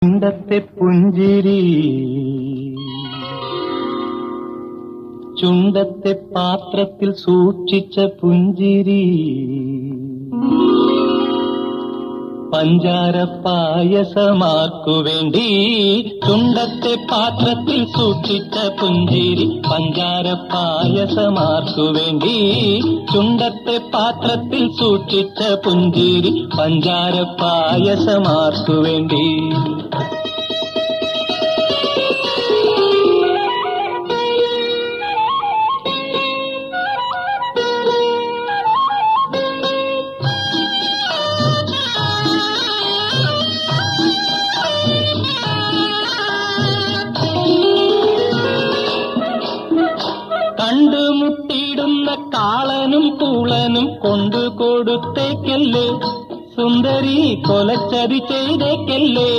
ചുണ്ടത്തെ പുഞ്ചിരി ചുണ്ടത്തെ പാത്രത്തിൽ സൂക്ഷിച്ച പുഞ്ചിരി പഞ്ചാര പായസമാർക്കു വേണ്ടി ചുണ്ടത്തെ പാത്രത്തിൽ സൂക്ഷിച്ച പുഞ്ചിരി പഞ്ചാര പായസമാർക്കു വേണ്ടി ചുണ്ടത്തെ പാത്രത്തിൽ സൂക്ഷിച്ച പുഞ്ചിരി പഞ്ചാര പായസമാർക്കു വേണ്ടി കണ്ടുമുട്ടിയിടുന്ന കാളനും പൂളനും കൊണ്ടുകൊടുത്തേക്കല്ലേ സുന്ദരി കൊലച്ചതി ചെയ്തേക്കല്ലേ